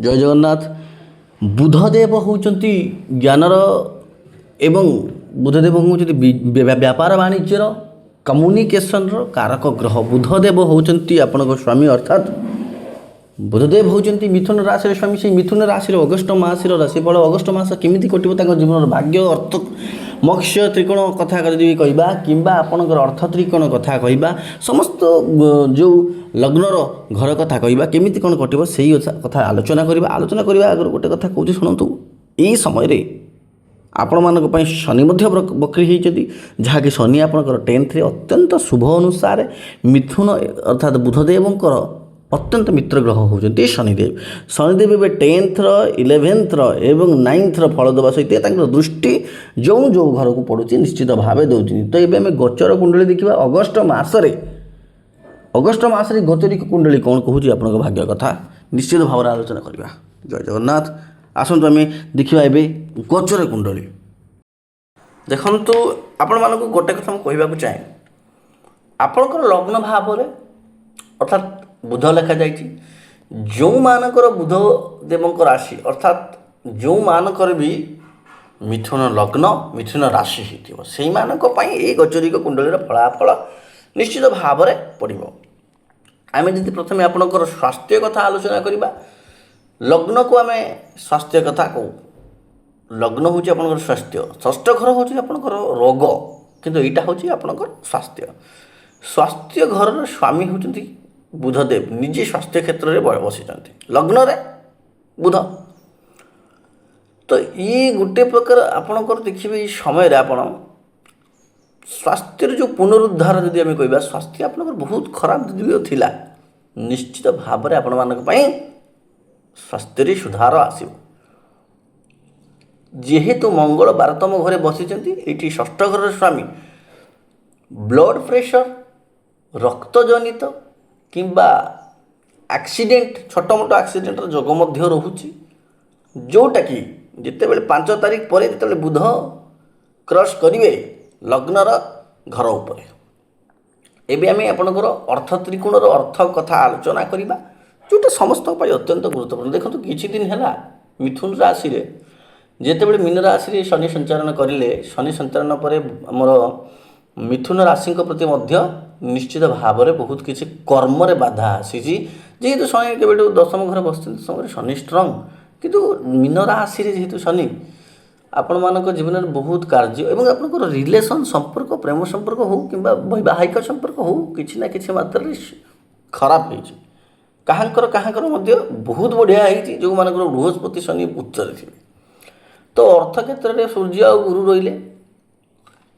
ଜୟ ଜଗନ୍ନାଥ। ବୁଧଦେବ ହେଉଛନ୍ତି ଜ୍ଞାନର ଏବଂ ବୁଧଦେବ ହେଉଛନ୍ତି ବ୍ୟାପାର ବାଣିଜ୍ୟର କମ୍ୟୁନିକେସନର କାରକ ଗ୍ରହ। ବୁଧଦେବ ହେଉଛନ୍ତି ଆପଣଙ୍କ ସ୍ୱାମୀ, ଅର୍ଥାତ୍ ବୁଧଦେବ ହେଉଛନ୍ତି ମିଥୁନ ରାଶିର ସ୍ୱାମୀ। ସେହି ମିଥୁନ ରାଶିର ଅଗଷ୍ଟ ମାସର ରାଶିଫଳ, ଅଗଷ୍ଟ ମାସ କେମିତି କଟିବ ତାଙ୍କ ଜୀବନର ଭାଗ୍ୟ, ଅର୍ଥ, ମୋକ୍ଷ ତ୍ରିକୋଣ କଥା ଯଦି କହିବା କିମ୍ବା ଆପଣଙ୍କର ଅର୍ଥ ତ୍ରିକୋଣ କଥା କହିବା, ସମସ୍ତ ଯେଉଁ ଲଗ୍ନର ଘର କଥା କହିବା, କେମିତି କ'ଣ କଟିବ ସେଇ କଥା ଆଲୋଚନା କରିବା ଆଗରୁ ଗୋଟେ କଥା କହୁଛି ଶୁଣନ୍ତୁ। ଏହି ସମୟରେ ଆପଣମାନଙ୍କ ପାଇଁ ଶନି ମଧ୍ୟ ବକ୍ରି ହୋଇଛନ୍ତି, ଯାହାକି ଶନି ଆପଣଙ୍କର 10th ଅତ୍ୟନ୍ତ ଶୁଭ ଅନୁସାରେ ମିଥୁନ ଅର୍ଥାତ୍ ବୁଧଦେବଙ୍କର ଅତ୍ୟନ୍ତ ମିତ୍ର ଗ୍ରହ ହେଉଛନ୍ତି ଶନିଦେବ। ଶନିଦେବ ଏବେ 10th 11th ଏବଂ 9th ଫଳ ଦେବା ସହିତ ତାଙ୍କର ଦୃଷ୍ଟି ଯେଉଁ ଘରକୁ ପଡ଼ୁଛି ନିଶ୍ଚିତ ଭାବେ ଦେଉଛନ୍ତି। ତ ଏବେ ଆମେ ଗୋଚର କୁଣ୍ଡଳୀ ଦେଖିବା। ଅଗଷ୍ଟ ମାସରେ ଗୋଚରିକ କୁଣ୍ଡଳୀ କ'ଣ କହୁଛି ଆପଣଙ୍କ ଭାଗ୍ୟ କଥା ନିଶ୍ଚିତ ଭାବରେ ଆଲୋଚନା କରିବା। ଜୟ ଜଗନ୍ନାଥ। ଆସନ୍ତୁ ଆମେ ଦେଖିବା ଏବେ ଗୋଚର କୁଣ୍ଡଳୀ। ଦେଖନ୍ତୁ, ଆପଣମାନଙ୍କୁ ଗୋଟେ କଥା ମୁଁ କହିବାକୁ ଚାହେଁ, ଆପଣଙ୍କର ଲଗ୍ନ ଭାବରେ ଅର୍ଥାତ୍ ବୁଧ ଲେଖାଯାଇଛି। ଯେଉଁମାନଙ୍କର ବୁଧ ଦେବଙ୍କ ରାଶି ଅର୍ଥାତ୍ ଯେଉଁମାନଙ୍କର ବି ମିଥୁନ ଲଗ୍ନ ମିଥୁନ ରାଶି ହୋଇଥିବ, ସେଇମାନଙ୍କ ପାଇଁ ଏହି ଗୋଚରିକ କୁଣ୍ଡଳୀର ଫଳାଫଳ ନିଶ୍ଚିତ ଭାବରେ ପଡ଼ିବ। ଆମେ ଯଦି ପ୍ରଥମେ ଆପଣଙ୍କର ସ୍ୱାସ୍ଥ୍ୟ କଥା ଆଲୋଚନା କରିବା, ଲଗ୍ନକୁ ଆମେ ସ୍ୱାସ୍ଥ୍ୟ କଥା କହୁ। ଲଗ୍ନ ହେଉଛି ଆପଣଙ୍କର ସ୍ୱାସ୍ଥ୍ୟ, ଷଷ୍ଠ ଘର ହେଉଛି ଆପଣଙ୍କର ରୋଗ, କିନ୍ତୁ ଏଇଟା ହେଉଛି ଆପଣଙ୍କର ସ୍ୱାସ୍ଥ୍ୟ ଘରର ସ୍ୱାମୀ ହେଉଛନ୍ତି ବୁଧଦେବ, ନିଜେ ସ୍ୱାସ୍ଥ୍ୟ କ୍ଷେତ୍ରରେ ବସିଛନ୍ତି ଲଗ୍ନରେ ବୁଧ। ତ ଇଏ ଗୋଟେ ପ୍ରକାର ଆପଣଙ୍କର ଦେଖିବେ ଏଇ ସମୟରେ ଆପଣ ସ୍ୱାସ୍ଥ୍ୟର ଯେଉଁ ପୁନରୁଦ୍ଧାର ଯଦି ଆମେ କହିବା, ସ୍ୱାସ୍ଥ୍ୟ ଆପଣଙ୍କର ବହୁତ ଖରାପ ଯଦି ଥିଲା, ନିଶ୍ଚିତ ଭାବରେ ଆପଣମାନଙ୍କ ପାଇଁ ସ୍ୱାସ୍ଥ୍ୟରେ ସୁଧାର ଆସିବ। ଯେହେତୁ ମଙ୍ଗଳ 12ତମ ଘରେ ବସିଛନ୍ତି, ଏଇଠି ଷଷ୍ଠ ଘରର ସ୍ୱାମୀ, ବ୍ଲଡ଼ ପ୍ରେସର, ରକ୍ତଜନିତ କିମ୍ବା ଆକ୍ସିଡେଣ୍ଟ, ଛୋଟ ମୋଟ ଆକ୍ସିଡେଣ୍ଟର ଯୋଗ ମଧ୍ୟ ରହୁଛି, ଯେଉଁଟାକି ଯେତେବେଳେ 5 ତାରିଖ ପରେ ଯେତେବେଳେ ବୁଧ କ୍ରସ୍ କରିବେ ଲଗ୍ନର ଘର ଉପରେ। ଏବେ ଆମେ ଆପଣଙ୍କର ଅର୍ଥ ତ୍ରିକୋଣର ଅର୍ଥ କଥା ଆଲୋଚନା କରିବା, ଯେଉଁଟା ସମସ୍ତଙ୍କ ପାଇଁ ଅତ୍ୟନ୍ତ ଗୁରୁତ୍ୱପୂର୍ଣ୍ଣ। ଦେଖନ୍ତୁ, କିଛି ଦିନ ହେଲା ମିଥୁନ ରାଶିରେ ଯେତେବେଳେ ମୀନ ରାଶିରେ ଶନି ସଞ୍ଚାରଣ କରିଲେ, ଶନି ସଞ୍ଚାରଣ ପରେ ଆମର ମିଥୁନ ରାଶିଙ୍କ ପ୍ରତି ମଧ୍ୟ ନିଶ୍ଚିତ ଭାବରେ ବହୁତ କିଛି କର୍ମରେ ବାଧା ଆସିଛି। ଯେହେତୁ ଶନି କେବେଠୁ 10ମ ଘରେ ବସିଛନ୍ତି, ସମୟରେ ଶନି ଷ୍ଟ୍ରଙ୍ଗ, କିନ୍ତୁ ମୀନ ରାଶିରେ ଯେହେତୁ ଶନି ଆପଣମାନଙ୍କ ଜୀବନରେ ବହୁତ କାର୍ଯ୍ୟ ଏବଂ ଆପଣଙ୍କର ରିଲେସନ୍ ସମ୍ପର୍କ, ପ୍ରେମ ସମ୍ପର୍କ ହେଉ କିମ୍ବା ବୈବାହିକ ସମ୍ପର୍କ ହେଉ, କିଛି ନା କିଛି ମାତ୍ରାରେ ଖରାପ ହେଇଛି। କାହାଙ୍କର ମଧ୍ୟ ବହୁତ ବଢ଼ିଆ ହେଇଛି, ଯେଉଁମାନଙ୍କର ବୃହସ୍ପତି ଶନି ଉଚ୍ଚରେ ଥିବେ। ତ ଅର୍ଥ କ୍ଷେତ୍ରରେ ସୂର୍ଯ୍ୟ ଆଉ ଗୁରୁ ରହିଲେ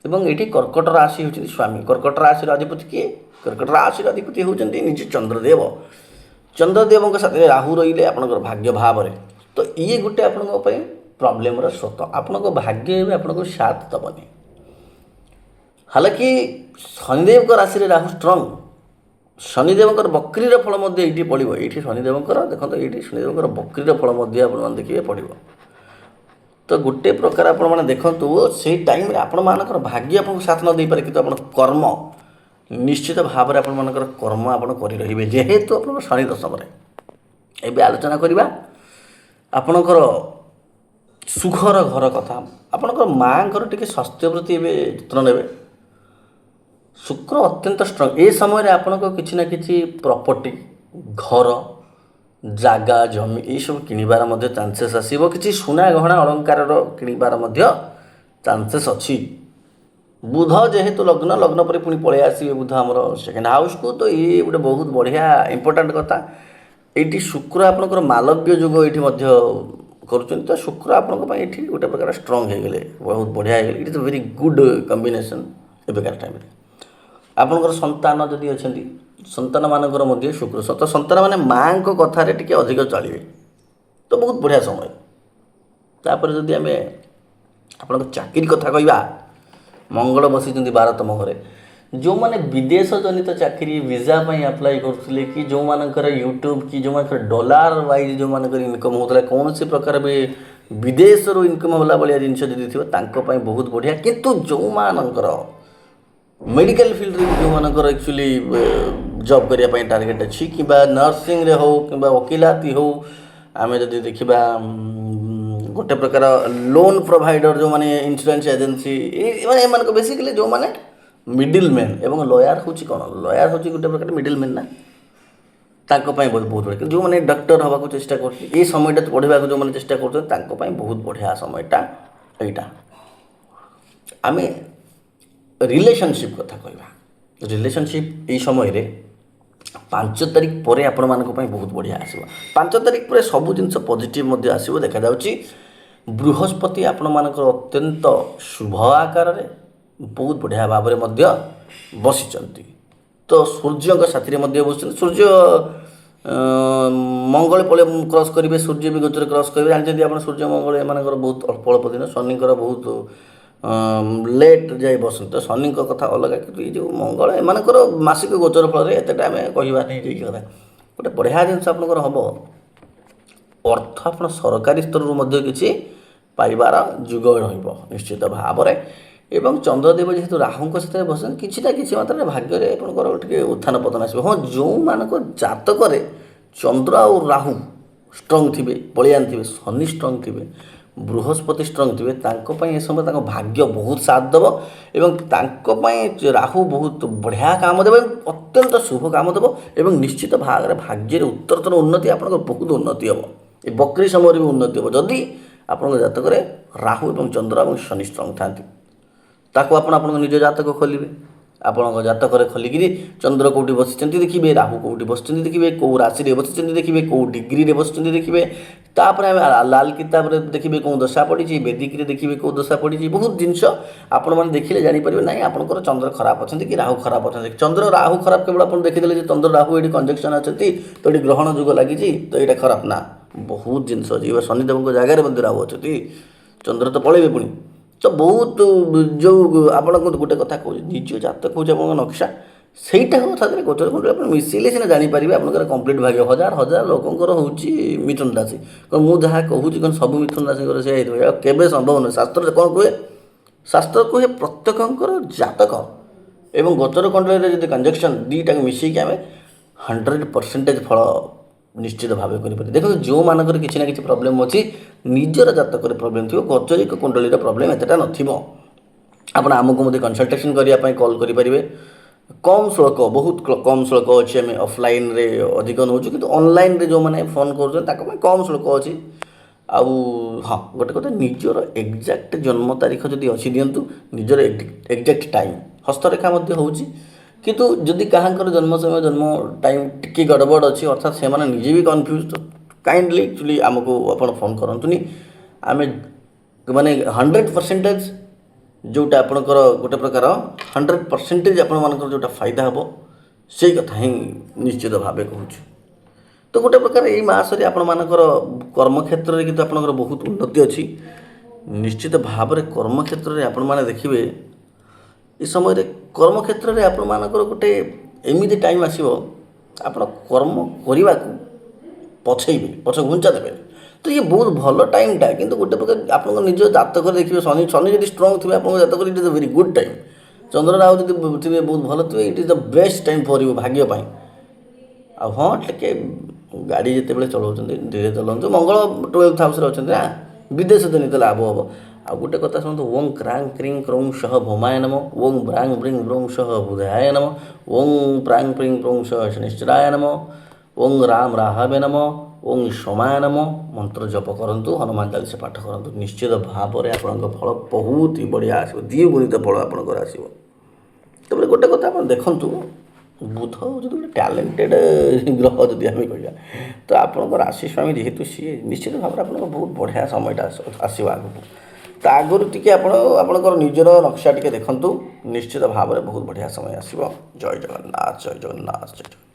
ଏବଂ ଏଠି କର୍କଟ ରାଶି ହେଉଛନ୍ତି ସ୍ୱାମୀ। କର୍କଟ ରାଶିର ଅଧିପତି କିଏ? କର୍କଟ ରାଶିର ଅଧିପତି ହେଉଛନ୍ତି ନିଜେ ଚନ୍ଦ୍ରଦେବ। ଚନ୍ଦ୍ରଦେବଙ୍କ ସାଥିରେ ରାହୁ ରହିଲେ ଆପଣଙ୍କର ଭାଗ୍ୟ ଭାବରେ। ତ ଇଏ ଗୋଟେ ଆପଣଙ୍କ ପାଇଁ ପ୍ରୋବ୍ଲେମର ସ୍ରୋତ। ଆପଣଙ୍କ ଭାଗ୍ୟ ଏବେ ଆପଣଙ୍କୁ ସାଥ ଦେବନି। ହାଲାକି ଶନିଦେବଙ୍କ ରାଶିରେ ରାହୁ ଷ୍ଟ୍ରଙ୍ଗ, ଶନିଦେବଙ୍କର ବକ୍ରିର ଫଳ ମଧ୍ୟ ଏଇଠି ପଡ଼ିବ। ଏଇଠି ଶନିଦେବଙ୍କର ଦେଖନ୍ତୁ, ଏଇଠି ଶନିଦେବଙ୍କର ବକ୍ରିର ଫଳ ମଧ୍ୟ ଆପଣମାନେ ଦେଖିବେ ପଡ଼ିବ। ତ ଗୋଟେ ପ୍ରକାର ଆପଣମାନେ ଦେଖନ୍ତୁ, ସେଇ ଟାଇମ୍ରେ ଆପଣମାନଙ୍କର ଭାଗ୍ୟ ଆପଣଙ୍କୁ ସାଥ ନ ଦେଇପାରେ, କିନ୍ତୁ ଆପଣ କର୍ମ ନିଶ୍ଚିତ ଭାବରେ ଆପଣମାନଙ୍କର କର୍ମ ଆପଣ କରି ରହିବେ, ଯେହେତୁ ଆପଣଙ୍କ ଶନି ଦଶମରେ। ଏବେ ଆଲୋଚନା କରିବା ଆପଣଙ୍କର ସୁଖର ଘର କଥା। ଆପଣଙ୍କର ମାଆଙ୍କର ଟିକେ ସ୍ୱାସ୍ଥ୍ୟ ପ୍ରତି ଏବେ ଯତ୍ନ ନେବେ। ଶୁକ୍ର ଅତ୍ୟନ୍ତ ଷ୍ଟ୍ରଙ୍ଗ। ଏ ସମୟରେ ଆପଣଙ୍କ କିଛି ନା କିଛି ପ୍ରପର୍ଟି, ଘର, ଜାଗା, ଜମି ଏଇସବୁ କିଣିବାର ମଧ୍ୟ ଚାନ୍ସେସ୍ ଆସିବ। କିଛି ସୁନା ଗହଣା ଅଳଙ୍କାରର କିଣିବାର ମଧ୍ୟ ଚାନ୍ସେସ୍ ଅଛି। ବୁଧ ଯେହେତୁ ଲଗ୍ନ ପରେ ପୁଣି ପଳେଇ ଆସିବେ ବୁଧ ଆମର ସେକେଣ୍ଡ ହାଉସ୍କୁ, ତ ଇଏ ଗୋଟେ ବହୁତ ବଢ଼ିଆ ଇମ୍ପୋର୍ଟାଣ୍ଟ କଥା। ଏଇଠି ଶୁକ୍ର ଆପଣଙ୍କର ମାଲବ୍ୟ ଯୋଗ ଏଇଠି ମଧ୍ୟ କରୁଛନ୍ତି। ତ ଶୁକ୍ର ଆପଣଙ୍କ ପାଇଁ ଏଠି ଗୋଟେ ପ୍ରକାର ଷ୍ଟ୍ରଙ୍ଗ ହେଇଗଲେ, ବହୁତ ବଢ଼ିଆ ହେଇଗଲେ। It is very good combination ଏବେକାର ଟାଇମ୍ରେ। ଆପଣଙ୍କର ସନ୍ତାନ ଯଦି ଅଛନ୍ତି, ସନ୍ତାନମାନଙ୍କର ମଧ୍ୟ ଶୁକ୍ର, ସନ୍ତାନମାନେ ମାଆଙ୍କ କଥାରେ ଟିକେ ଅଧିକ ଚଳିବେ, ତ ବହୁତ ବଢ଼ିଆ ସମୟ। ତାପରେ ଯଦି ଆମେ ଆପଣଙ୍କ ଚାକିରି କଥା କହିବା, ମଙ୍ଗଳ ବସିଛନ୍ତି 12ତମ ଘରେ। ଯେଉଁମାନେ ବିଦେଶ ଜନିତ ଚାକିରି ଭିଜା ପାଇଁ ଆପ୍ଲାଏ କରୁଥିଲେ, କି ଯେଉଁମାନଙ୍କର ୟୁଟ୍ୟୁବ୍ କି ଯେଉଁମାନଙ୍କର ଡଲାର ୱାଇଜ୍ ଯେଉଁମାନଙ୍କର ଇନକମ୍ ହେଉଥିଲା, କୌଣସି ପ୍ରକାର ବି ବିଦେଶରୁ ଇନକମ୍ ହେଲା ଭଳିଆ ଜିନିଷ ଯଦି ଥିବ, ତାଙ୍କ ପାଇଁ ବହୁତ ବଢ଼ିଆ। କିନ୍ତୁ ଯେଉଁମାନଙ୍କର ମେଡ଼ିକାଲ ଫିଲ୍ଡରେ ଯେଉଁମାନଙ୍କର ଆକ୍ଚୁଆଲି ଜବ୍ କରିବା ପାଇଁ ଟାର୍ଗେଟ୍ ଅଛି, କିମ୍ବା ନର୍ସିଂରେ ହେଉ କିମ୍ବା ଓକିଲାତି ହେଉ आमे जदि देखिबा गोटे प्रकार लोन प्रोवाइडर जो माने इंश्योरेंस एजेंसी माने एमान बेसिकली जो माने मिडिल मैन एवं लॉयर हूँ कौन लॉयर हूँ गोटे प्रकार मिडिल मैन ना तांको पाई बहुत बढ़िया जो मैंने डॉक्टर हवा को चेष्टा कर समय पढ़ा जो मैंने चेष्टा कर बहुत बढ़िया समयटा यहाँ आम रिलेशनशिप कथा कहवा रिलेशनशिप ये समय रे 5 तारिख पर आपण मानक बहुत बढ़िया आसो 5 तारिख पर सब जिनस पॉजिटिव आसो देखा जाउची बृहस्पति आपण मानक अत्यंत शुभ आकार रे बहुत बढ़िया भाव में बसी तो सूर्य साथी बस सूर्य मंगल पड़े क्रॉस करेंगे सूर्य भी गोचर क्रॉस करेंगे जानते आप सूर्य मंगल एम बहुत अल्प अल्प दिन शनि बहुत लेट जाए बसते तो शनि कथा अलग कि जो मंगल एम मासिक गोचर फल एत आम कहवा नहीं कथा गोटे बढ़िया जिनस आप हम अर्थ आप सरकारी स्तर किसी पाइबार जुग निश्चित भाव में एवं चंद्रदेव जेहेतु राहु सहित बसन किसी ना किसी मात्रा भाग्य आपंकर उत्थान पतन आस हाँ जो मान जातक चंद्र और राहु स्ट्रंग थे बलियान थे शनि स्ट्रंग थे बृहस्पति स्ट्रंग थे ए समय भाग्य बहुत साथ देव एवं राहु बहुत बढ़िया काम देव अत्यंत शुभ काम देव एवं निश्चित भाग में भाग्य उत्तरतर उन्नति आप बहुत उन्नति हम ये बकरी समय भी उन्नति हम जदि आप जातक राहु और चंद्र और शनि स्ट्रंग था ताको आपण निज जातक खोलिए आपण जातक खोलिकी चंद्र कौटी बसी देखिए राहु कौटी बस देखिए कौ राशि बसी देखिए कौ डिग्री बस देखिए तापर लाल किताब देखिए कौन दशा पड़ी वेदिक देखिए कौ दशा पड़ी बहुत जिनस आपण मैंने देखिले जानीपर ना आपंकर चंद्र खराब अच्छा कि राहु खराब अच्छा चंद्र राहु खराब केवल आप देखीदे चंद्र राहु ये कंजक्शन अच्छा तो ये ग्रहण जुग लगी तो ये खराब ना बहुत जिनस अच्छी शनिदेव जगार राहु अच्छा चंद्र तो पलैबे पुणी तो बहुत जो आप गोटे कथा कह निज जातक हूँ आप नक्शा सहीटा कथा गोचर कुंडली आप मिसेले सीना जानीपर आपंकर कम्प्लीट भाग्य हजार हजार लोकंर हूँ मिथुन राशि मुझे जहाँ कहूँ सब मिथुन राशि से केवे संभव नुहे शास्त्र कौन कहे शास्त्र कहे प्रत्येक जातक एवं गोचर कुंडली जब कंजक्शन दीटा मिसेक आम 100% फल निश्चित भाव कर देखो जो मानकर किसी ना कि प्रोब्लेम अच्छी निजर जातक प्रोब्लेम थी गोचरिक कुंडली प्रोब्लेम एतटा नब आमको मत कनसल्टेशन करने कॉल करेंगे कम शुल्क बहुत कम शुल्क अच्छे आम ऑफलाइन रे अधिक नौ कि ऑनलाइन रे जो मैंने फोन कर कम शुल्क अच्छी आउ हाँ गोटे कथा निजर एक्जाक्ट जन्म तारीख जदि अच्छी दिंतु निजर एक्जाक्ट टाइम हस्तरेखा होची किंतु जदि कहाँकर जन्म समय जन्म टाइम टिके गड़बड़ अच्छी अर्थात से निजे भी कन्फ्यूज तो काइंडली एक्चुअली आमको आप फोन करतुनि आम माने 100% जोटा आपणकर गोटे प्रकार 100% आपर जोटा फायदा हम से कथा ही निश्चित भाव कहूँ तो गोटे प्रकार यही मासरे आपर कर्मक्षेत्र में किंतु आपणकर बहुत उन्नति अच्छी निश्चित भाव में कर्मक्षेत्र में आपण मैंने देखिए ये समय कर्मक्षेत्र में आपण मानकर गोटे एमती टाइम आसो आप कर्म करने को पछेबे पछ घुंचा देवे तो ये बहुत भल टाइमटा किंतु गोटे प्रकार आप निज जातक देखिए शनि शनि जब स्ट्रंग थे आप जातक it is a very good time Chandra Rahu जब थे बहुत भल थे it is the best time for you भाग्यपाई आ हाँ टे गाड़ी जिते चलाऊँ धीरे चलाऊँ मंगल 12th हाउस अच्छा ना विदेश जनित लाभ हम आ गोटे कथा शुणु ओं क्रांग क्रीं क्रौं सह भौमाय नम ओं ब्रांग ब्रिंग ब्रौं सह बुधाय नम ओं प्रांग प्रिंग प्रौं सह शनिश्चराय नम ओं राम राहवे नम ओं सोमाय नम मंत्र जप करूँ हनुमान चालीसा पाठ करूँ निश्चित भाव में आपंक फल बहुत ही बढ़िया आसो द्विगुणित फल आपंकर आसो तब गोटे कथा आप देखूँ बुध जो गोटे टैलेंटेड ग्रह जदि आम कह तो आपंकर राशि स्वामी जेहेतु सी निश्चित भाव में आप बहुत बढ़िया समयटा आसो आगू तो आगुरी टी आपणकर निजर नक्शा टी देखूँ निश्चित भाव में बहुत बढ़िया समय आसो जय जगन्नाथ जय जगन्नाथ जय जगन्नाथ।